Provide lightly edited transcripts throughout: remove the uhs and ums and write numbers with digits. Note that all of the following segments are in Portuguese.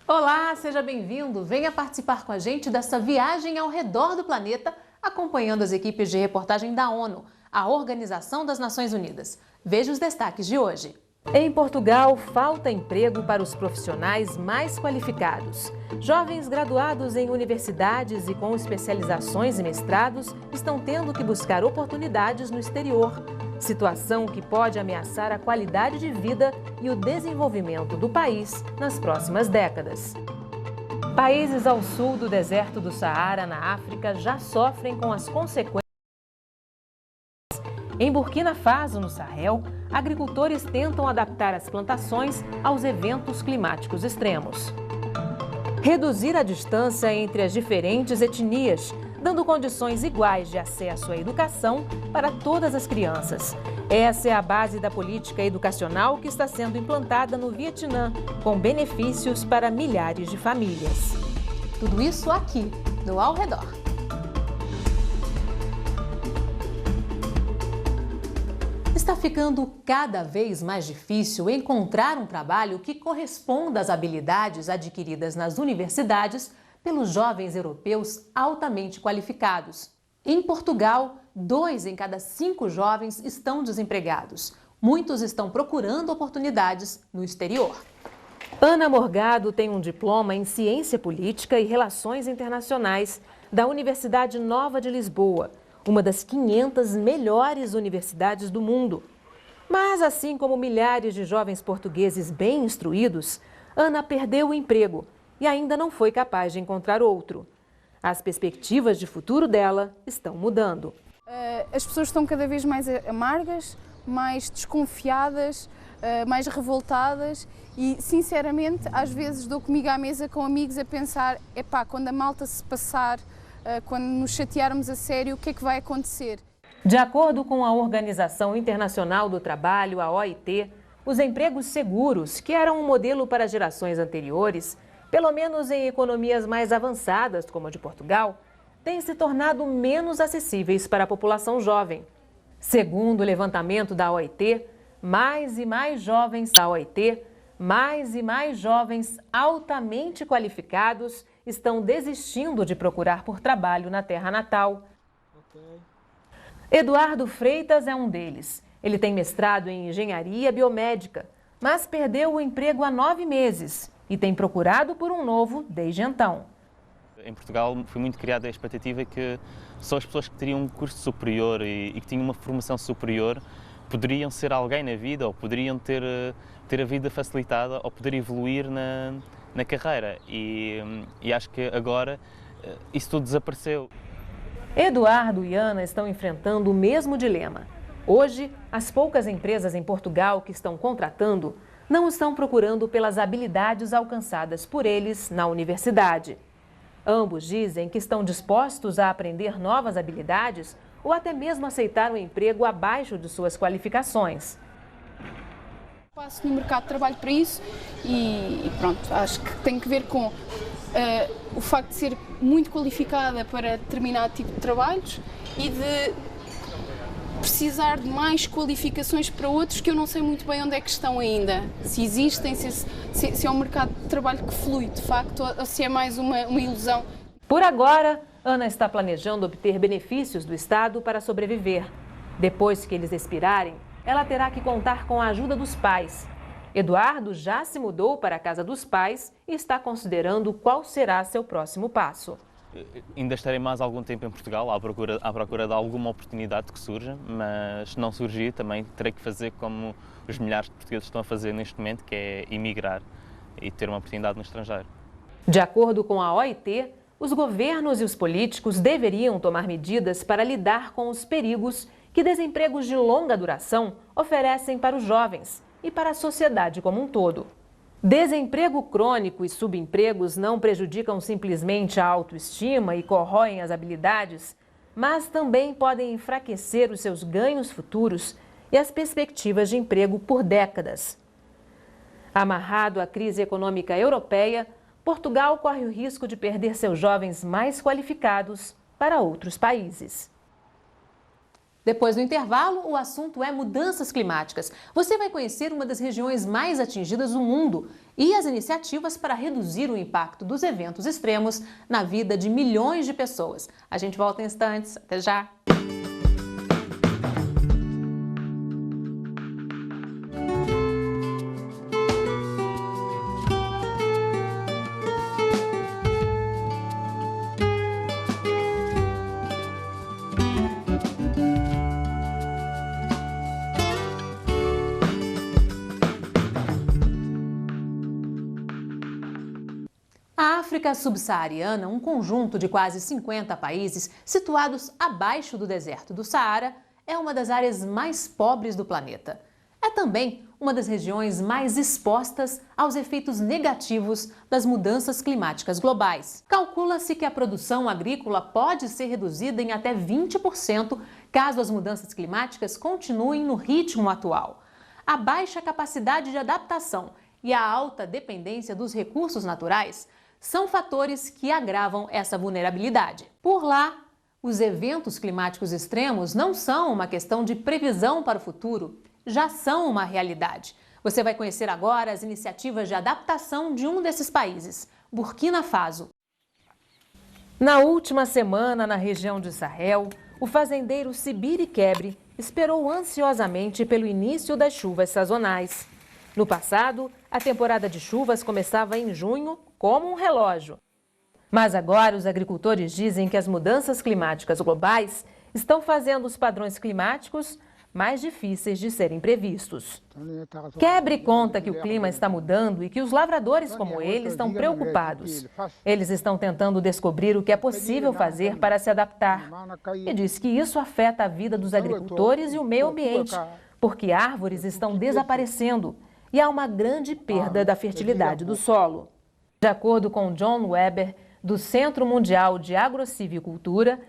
Olá, seja bem-vindo! Venha participar com a gente dessa viagem ao redor do planeta, acompanhando as equipes de reportagem da ONU, a Organização das Nações Unidas. Veja os destaques de hoje. Em Portugal, falta emprego para os profissionais mais qualificados. Jovens graduados em universidades e com especializações e mestrados estão tendo que buscar oportunidades no exterior. Situação que pode ameaçar a qualidade de vida e o desenvolvimento do país nas próximas décadas. Países ao sul do deserto do Saara, na África, já sofrem com as consequências. Em Burkina Faso, no Sahel, agricultores tentam adaptar as plantações aos eventos climáticos extremos. Reduzir a distância entre as diferentes etnias, dando condições iguais de acesso à educação para todas as crianças. Essa é a base da política educacional que está sendo implantada no Vietnã, com benefícios para milhares de famílias. Tudo isso aqui, no Ao Redor. Está ficando cada vez mais difícil encontrar um trabalho que corresponda às habilidades adquiridas nas universidades pelos jovens europeus altamente qualificados. Em Portugal, 2 em cada 5 jovens estão desempregados. Muitos estão procurando oportunidades no exterior. Ana Morgado tem um diploma em Ciência Política e Relações Internacionais da Universidade Nova de Lisboa, uma das 500 melhores universidades do mundo. Mas, assim como milhares de jovens portugueses bem instruídos, Ana perdeu o emprego e ainda não foi capaz de encontrar outro. As perspectivas de futuro dela estão mudando. As pessoas estão cada vez mais amargas, mais desconfiadas, mais revoltadas e, sinceramente, às vezes dou comigo à mesa com amigos a pensar, quando a malta se passar, quando nos chatearmos a sério, o que é que vai acontecer? De acordo com a Organização Internacional do Trabalho, a OIT, os empregos seguros, que eram um modelo para gerações anteriores, pelo menos em economias mais avançadas, como a de Portugal, têm se tornado menos acessíveis para a população jovem. Segundo o levantamento da OIT, mais e mais jovens altamente qualificados estão desistindo de procurar por trabalho na terra natal. Eduardo Freitas é um deles. Ele tem mestrado em engenharia biomédica, mas perdeu o emprego há 9 meses e tem procurado por um novo desde então. Em Portugal foi muito criada a expectativa que só as pessoas que teriam um curso superior e que tinham uma formação superior poderiam ser alguém na vida, ou poderiam ter a vida facilitada, ou poder evoluir na carreira. E acho que agora isso tudo desapareceu. Eduardo e Ana estão enfrentando o mesmo dilema. Hoje, as poucas empresas em Portugal que estão contratando não estão procurando pelas habilidades alcançadas por eles na universidade. Ambos dizem que estão dispostos a aprender novas habilidades ou até mesmo aceitar um emprego abaixo de suas qualificações. Passo no mercado de trabalho para isso e pronto, acho que tem que ver com o facto de ser muito qualificada para determinado tipo de trabalhos e de precisar de mais qualificações para outros que eu não sei muito bem onde é que estão ainda. Se existem, se é um mercado de trabalho que flui de facto ou se é mais uma ilusão. Por agora, Ana está planejando obter benefícios do Estado para sobreviver. Depois que eles expirarem, ela terá que contar com a ajuda dos pais. Eduardo já se mudou para a casa dos pais e está considerando qual será seu próximo passo. Ainda estarei mais algum tempo em Portugal à procura de alguma oportunidade que surja, mas se não surgir também terei que fazer como os milhares de portugueses estão a fazer neste momento, que é emigrar e ter uma oportunidade no estrangeiro. De acordo com a OIT, os governos e os políticos deveriam tomar medidas para lidar com os perigos que desempregos de longa duração oferecem para os jovens e para a sociedade como um todo. Desemprego crônico e subempregos não prejudicam simplesmente a autoestima e corroem as habilidades, mas também podem enfraquecer os seus ganhos futuros e as perspectivas de emprego por décadas. Amarrado à crise econômica europeia, Portugal corre o risco de perder seus jovens mais qualificados para outros países. Depois do intervalo, o assunto é mudanças climáticas. Você vai conhecer uma das regiões mais atingidas do mundo e as iniciativas para reduzir o impacto dos eventos extremos na vida de milhões de pessoas. A gente volta em instantes. Até já! A África subsaariana, um conjunto de quase 50 países situados abaixo do deserto do Saara, é uma das áreas mais pobres do planeta. É também uma das regiões mais expostas aos efeitos negativos das mudanças climáticas globais. Calcula-se que a produção agrícola pode ser reduzida em até 20% caso as mudanças climáticas continuem no ritmo atual. A baixa capacidade de adaptação e a alta dependência dos recursos naturais são fatores que agravam essa vulnerabilidade. Por lá, os eventos climáticos extremos não são uma questão de previsão para o futuro, já são uma realidade. Você vai conhecer agora as iniciativas de adaptação de um desses países, Burkina Faso. Na última semana, na região de Sahel, o fazendeiro Sibiri Kebre esperou ansiosamente pelo início das chuvas sazonais. No passado, a temporada de chuvas começava em junho, como um relógio. Mas agora os agricultores dizem que as mudanças climáticas globais estão fazendo os padrões climáticos mais difíceis de serem previstos. Kebre conta que o clima está mudando e que os lavradores como ele estão preocupados. Eles estão tentando descobrir o que é possível fazer para se adaptar. E diz que isso afeta a vida dos agricultores e o meio ambiente, porque árvores estão desaparecendo e há uma grande perda da fertilidade do solo. De acordo com John Weber, do Centro Mundial de Agrocivicultura,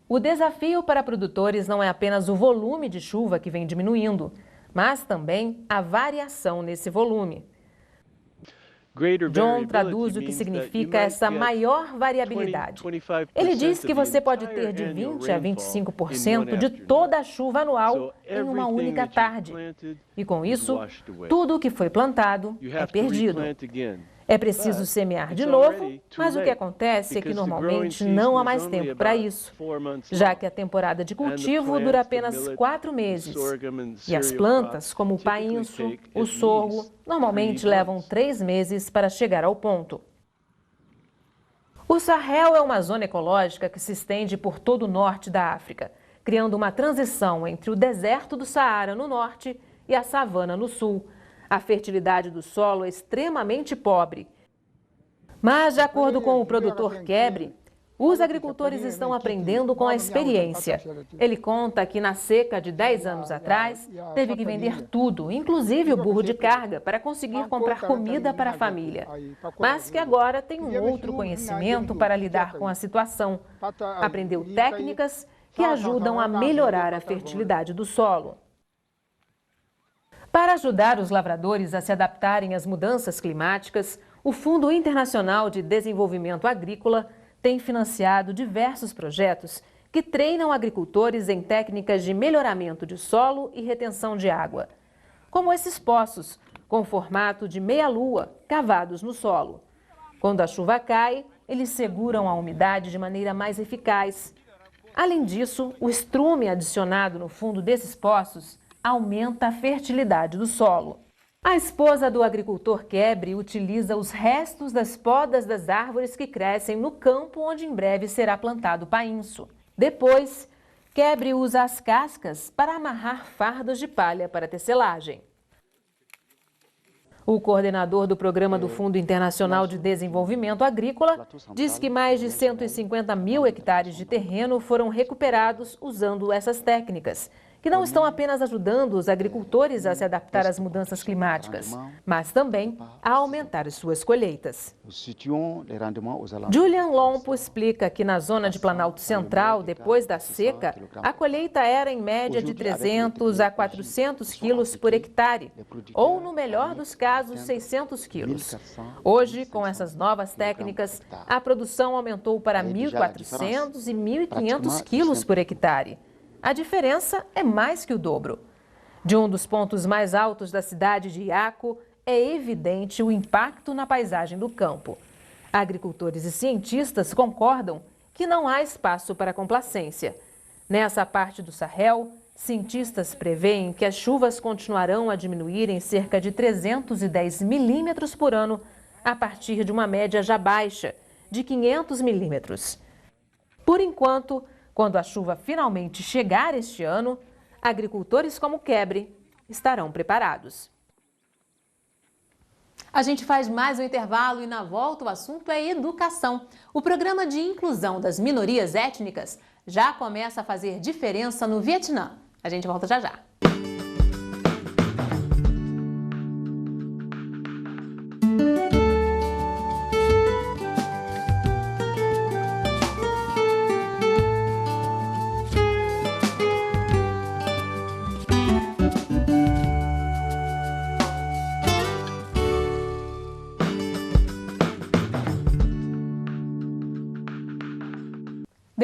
o desafio para produtores não é apenas o volume de chuva que vem diminuindo, mas também a variação nesse volume. John traduz o que significa essa maior variabilidade. Ele diz que você pode ter de 20% a 25% de toda a chuva anual em uma única tarde. E com isso, tudo o que foi plantado é perdido. É preciso semear de novo, mas o que acontece é que normalmente não há mais tempo para isso, já que a temporada de cultivo dura apenas 4 meses. E as plantas, como o painço, o sorgo, normalmente levam 3 meses para chegar ao ponto. O Sahel é uma zona ecológica que se estende por todo o norte da África, criando uma transição entre o deserto do Saara no norte e a savana no sul. A fertilidade do solo é extremamente pobre. Mas, de acordo com o produtor Kebre, os agricultores estão aprendendo com a experiência. Ele conta que na seca de 10 anos atrás, teve que vender tudo, inclusive o burro de carga, para conseguir comprar comida para a família. Mas que agora tem um outro conhecimento para lidar com a situação. Aprendeu técnicas que ajudam a melhorar a fertilidade do solo. Para ajudar os lavradores a se adaptarem às mudanças climáticas, o Fundo Internacional de Desenvolvimento Agrícola tem financiado diversos projetos que treinam agricultores em técnicas de melhoramento de solo e retenção de água, como esses poços, com formato de meia-lua, cavados no solo. Quando a chuva cai, eles seguram a umidade de maneira mais eficaz. Além disso, o estrume adicionado no fundo desses poços aumenta a fertilidade do solo. A esposa do agricultor Kebre utiliza os restos das podas das árvores que crescem no campo onde em breve será plantado painço. Depois, Kebre usa as cascas para amarrar fardos de palha para tecelagem. O coordenador do programa do Fundo Internacional de Desenvolvimento Agrícola diz que mais de 150 mil hectares de terreno foram recuperados usando essas técnicas, que não estão apenas ajudando os agricultores a se adaptar às mudanças climáticas, mas também a aumentar suas colheitas. Julian Lompo explica que na zona de Planalto Central, depois da seca, a colheita era em média de 300 a 400 quilos por hectare, ou no melhor dos casos, 600 quilos. Hoje, com essas novas técnicas, a produção aumentou para 1.400 e 1.500 quilos por hectare. A diferença é mais que o dobro. De um dos pontos mais altos da cidade de Iaco, é evidente o impacto na paisagem do campo. Agricultores e cientistas concordam que não há espaço para complacência. Nessa parte do Sahel, cientistas preveem que as chuvas continuarão a diminuir em cerca de 310 milímetros por ano, a partir de uma média já baixa, de 500 milímetros. Por enquanto, quando a chuva finalmente chegar este ano, agricultores como Kebre estarão preparados. A gente faz mais um intervalo e na volta o assunto é educação. O programa de inclusão das minorias étnicas já começa a fazer diferença no Vietnã. A gente volta já já.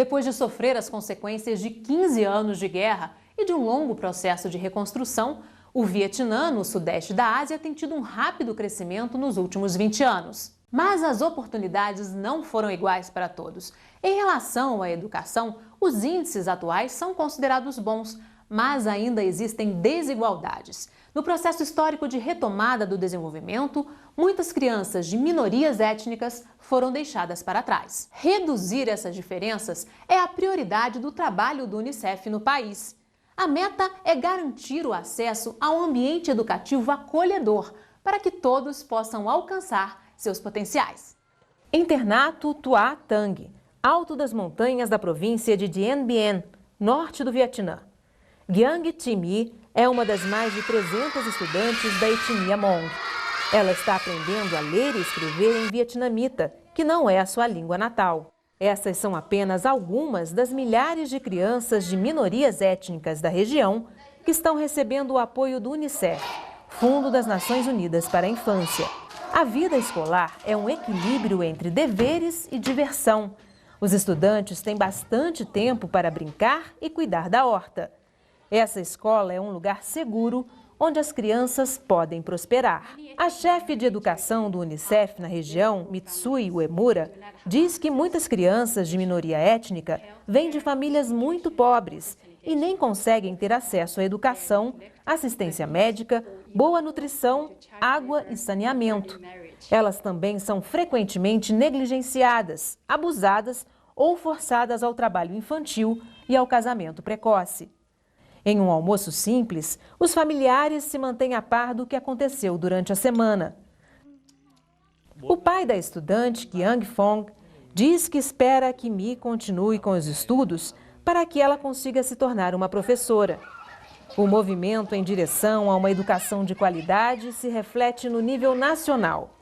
Depois de sofrer as consequências de 15 anos de guerra e de um longo processo de reconstrução, o Vietnã, no sudeste da Ásia, tem tido um rápido crescimento nos últimos 20 anos. Mas as oportunidades não foram iguais para todos. Em relação à educação, os índices atuais são considerados bons, mas ainda existem desigualdades. No processo histórico de retomada do desenvolvimento, muitas crianças de minorias étnicas foram deixadas para trás. Reduzir essas diferenças é a prioridade do trabalho do Unicef no país. A meta é garantir o acesso a um ambiente educativo acolhedor para que todos possam alcançar seus potenciais. Internato Tuat Tang, alto das montanhas da província de Dien Bien, norte do Vietnã. Giang Thi é uma das mais de 300 estudantes da etnia Hmong. Ela está aprendendo a ler e escrever em vietnamita, que não é a sua língua natal. Essas são apenas algumas das milhares de crianças de minorias étnicas da região que estão recebendo o apoio do Unicef, Fundo das Nações Unidas para a Infância. A vida escolar é um equilíbrio entre deveres e diversão. Os estudantes têm bastante tempo para brincar e cuidar da horta. Essa escola é um lugar seguro onde as crianças podem prosperar. A chefe de educação do Unicef na região, Mitsui Uemura, diz que muitas crianças de minoria étnica vêm de famílias muito pobres e nem conseguem ter acesso à educação, assistência médica, boa nutrição, água e saneamento. Elas também são frequentemente negligenciadas, abusadas ou forçadas ao trabalho infantil e ao casamento precoce. Em um almoço simples, os familiares se mantêm a par do que aconteceu durante a semana. O pai da estudante, Giang Phong, diz que espera que Mi continue com os estudos para que ela consiga se tornar uma professora. O movimento em direção a uma educação de qualidade se reflete no nível nacional.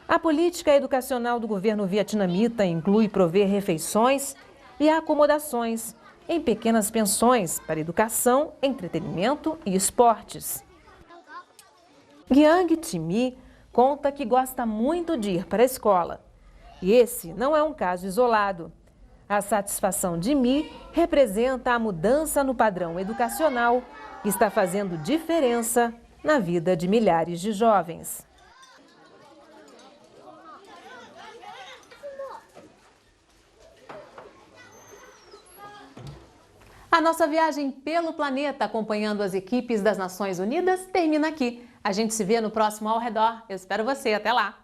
A política educacional do governo vietnamita inclui prover refeições e acomodações em pequenas pensões para educação, entretenimento e esportes. Giang Thi conta que gosta muito de ir para a escola. E esse não é um caso isolado. A satisfação de Mi representa a mudança no padrão educacional que está fazendo diferença na vida de milhares de jovens. A nossa viagem pelo planeta, acompanhando as equipes das Nações Unidas, termina aqui. A gente se vê no próximo Ao Redor. Eu espero você. Até lá!